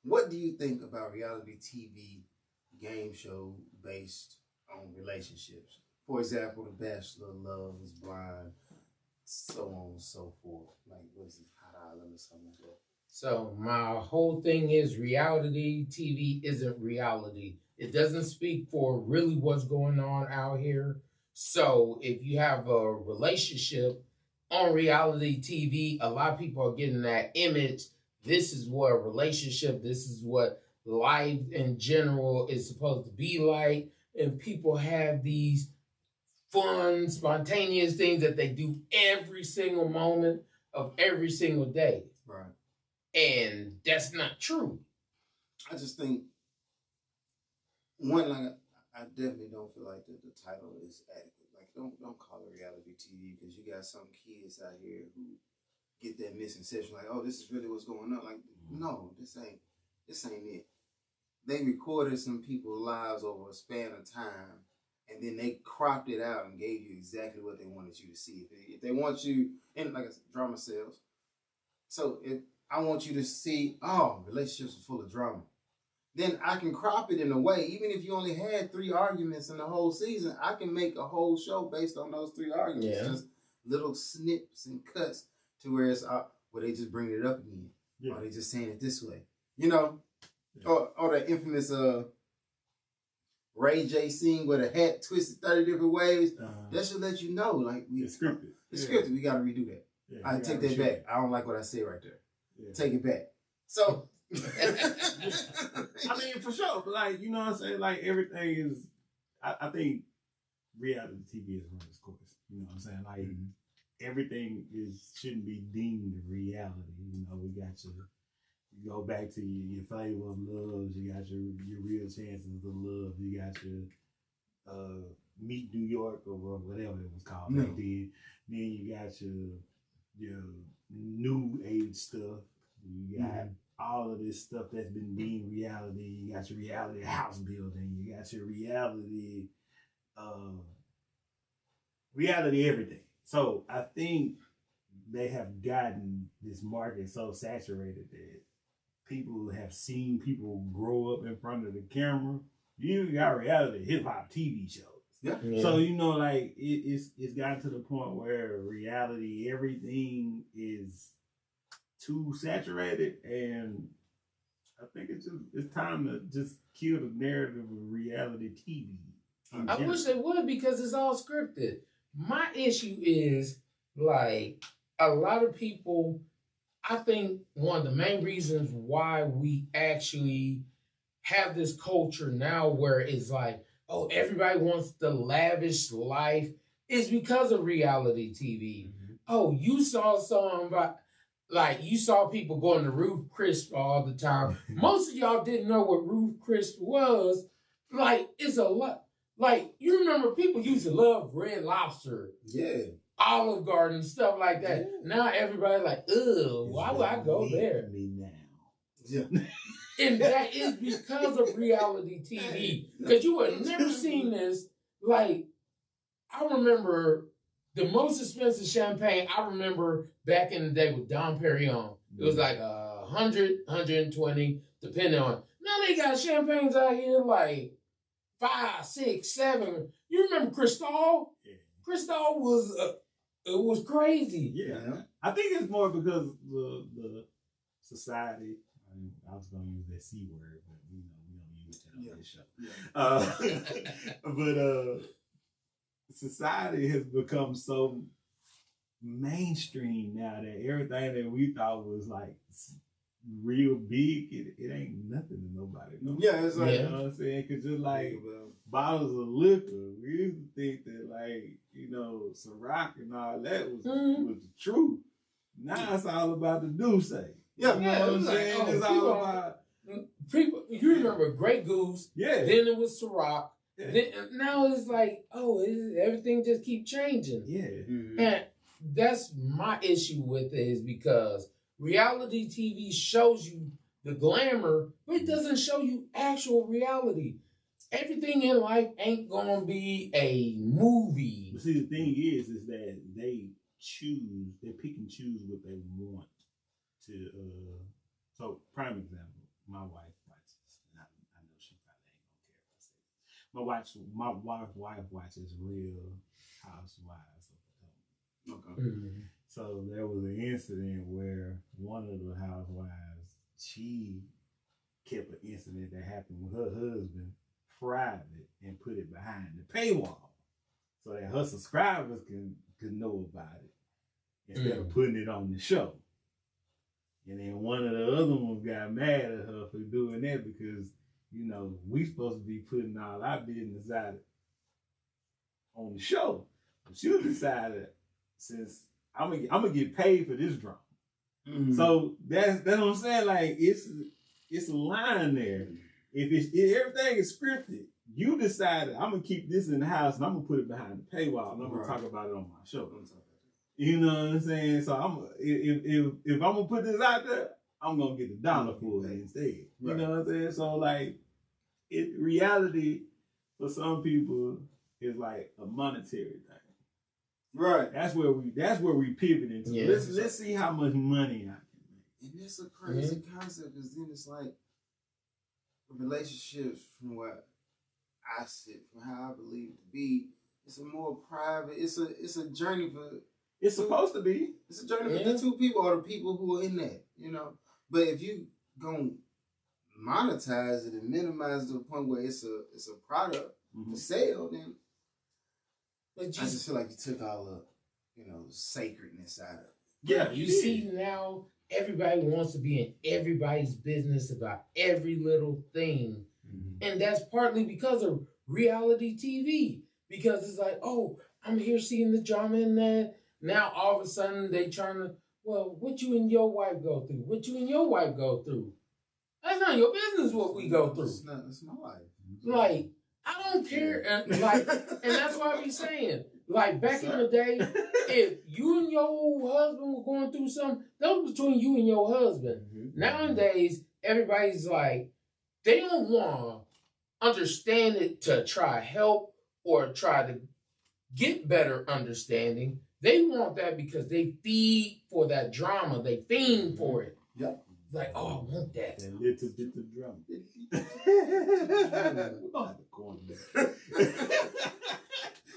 What do you think about reality TV game show based on relationships? For example, The Bachelor, Love is Blind, so on and so forth. Like, what is it, Hot Island or something like that? So my whole thing is reality TV isn't reality. It doesn't speak for really what's going on out here. So if you have a relationship on reality TV, a lot of people are getting that image. This is what a relationship, this is what life in general is supposed to be like. And people have these fun, spontaneous things that they do every single moment of every single day. Right. And that's not true. I just think one, like, I definitely don't feel like the title is adequate. Like, don't call it reality TV because you got some kids out here who get that misconception, like, oh, this is really what's going on. Like, no, this ain't it. They recorded some people's lives over a span of time, and then they cropped it out and gave you exactly what they wanted you to see. If they want you, and like I said, drama sells. So if I want you to see, oh, relationships are full of drama, then I can crop it in a way. Even if you only had 3 arguments in the whole season, I can make a whole show based on those 3 arguments. Yeah. Just little snips and cuts to where it's where they just bring it up again. Yeah. Or they just saying it this way. You know? Yeah. Or the infamous Ray J scene where the hat twisted 30 different ways. That should let you know. Like, it's scripted. It's scripted. We got to redo that. Yeah, I take that back. I don't like what I said right there. Yeah. Take it back. So, I mean, for sure. Like, you know what I'm saying? Like, everything is, I think reality TV is run its course. You know what I'm saying? Like, everything shouldn't be deemed reality. You know, we got you go back to your flavor of love. You got your real chances of love. You got your Meet New York or whatever it was called back then. Then you got your new age stuff. You got all of this stuff that's been deemed reality. You got your reality house building. You got your reality everything. So I think they have gotten this market so saturated that people have seen people grow up in front of the camera. You got reality hip hop TV shows. Yeah. So, you know, like it's gotten to the point where reality, everything is too saturated, and I think it's time to just kill the narrative of reality TV. I wish they would, because it's all scripted. My issue is, like, a lot of people, I think one of the main reasons why we actually have this culture now where it's like, oh, everybody wants the lavish life, is because of reality TV. Mm-hmm. Oh, you saw something about, like, you saw people going to Ruth Chris all the time. Most of y'all didn't know what Ruth Chris was. Like, it's a lot. Like, you remember people used to love Red Lobster. Yeah. Olive Garden, stuff like that. Yeah. Now everybody like, ugh, why would I go there? Me now. Yeah. And that is because of reality TV. Because you would have never seen this. Like, I remember the most expensive champagne I remember back in the day with Dom Perignon. It was like 100, 120, depending on. Now they got champagnes out here like 5, 6, 7. You remember Cristal? Yeah. Cristal was it was crazy. Yeah. I think it's more because the society. I was going to use that C word, but we don't use it on this show. Yeah. But society has become so mainstream now that everything that we thought was like real big, it ain't nothing to nobody. No? Yeah, it's like, you know what I'm saying? Because just like bottles of liquor, we used to think that, like, you know, Ciroc and all that was the truth. Now it's all about the Douce. Yeah, you know what I'm saying? Oh, it's all about people. You remember Grey Goose? Yeah. Then it was Ciroc. Yeah. Then, now it's like, everything just keep changing. Yeah. Mm-hmm. And that's my issue with it, is because reality TV shows you the glamour, but it doesn't show you actual reality. Everything in life ain't gonna be a movie. But see, the thing is that they pick and choose what they want to. So, prime example, my wife watches, and I know she probably ain't gonna care if I say this. My wife watches Real Housewives of Potomac. Okay. Mm-hmm. So there was an incident where one of the housewives, she kept an incident that happened with her husband private and put it behind the paywall so that her subscribers could know about it instead of putting it on the show. And then one of the other ones got mad at her for doing that because, you know, we supposed to be putting all our business out on the show. But she decided, since I'm gonna get paid for this drama. Mm-hmm. So that's what I'm saying. Like it's a line there. If everything is scripted, you decided I'm gonna keep this in the house and I'm gonna put it behind the paywall and I'm gonna talk about it on my show. You know what I'm saying? So if I'm gonna put this out there, I'm gonna get the dollar for it instead. You know what I'm saying? So like, reality for some people is like a monetary thing. Right. That's where we pivot into. Yeah. Let's see how much money I can make. And that's a crazy concept, because then it's like relationships, from what I sit, from how I believe to be, it's a more private. It's a journey for. It's supposed to be. It's a journey for the two people or the people who are in that, you know. But if you gonna monetize it and minimize it to the point where it's a product to sell, then I just feel like you took all the, you know, sacredness out of it. Yeah, you see now everybody wants to be in everybody's business about every little thing. And that's partly because of reality TV. Because it's like, oh, I'm here seeing the drama in that. Now all of a sudden they trying to, well, what you and your wife go through? What you and your wife go through? That's not your business what we go through. It's my life. Like, I don't care. And that's why I be saying, like, back in the day, if you and your husband were going through something, that was between you and your husband. Nowadays, everybody's like, they don't want to understand it to try help or try to get better understanding. They want that because they feed for that drama. They fiend for it. Yep. Like, oh, I want that. That little bit of drama. We're going to have to go in there.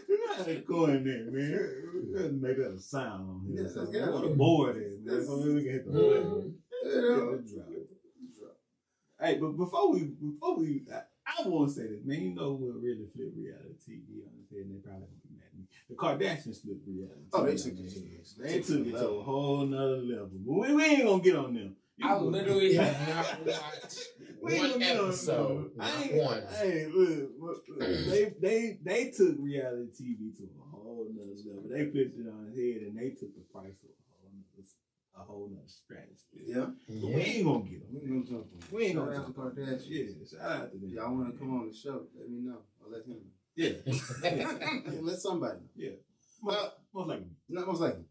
We're going to have to go in there, man. We're going to make that a sound on here. Yes, I want to board it, man. So we can hit the button. Hey, but before we, I want to say this, man. You know what really flipped reality TV on the head, and they probably gonna be mad at me. The Kardashians flipped reality. Oh, they took it. They took it to a whole nother level. But we ain't gonna get on them. I literally have not watched one episode. One. Hey, look, they took reality TV to a whole nother level. They flipped it on its head, and they took the price of a whole nother stratosphere. Yeah. But we ain't gonna get them. We ain't gonna jump on. We ain't gonna jump on Kardashians. Yeah, shout out to them. Y'all want to come on the show? Let me know. I'll let him know. Yeah. Let somebody know. Yeah. Most likely. Not most likely.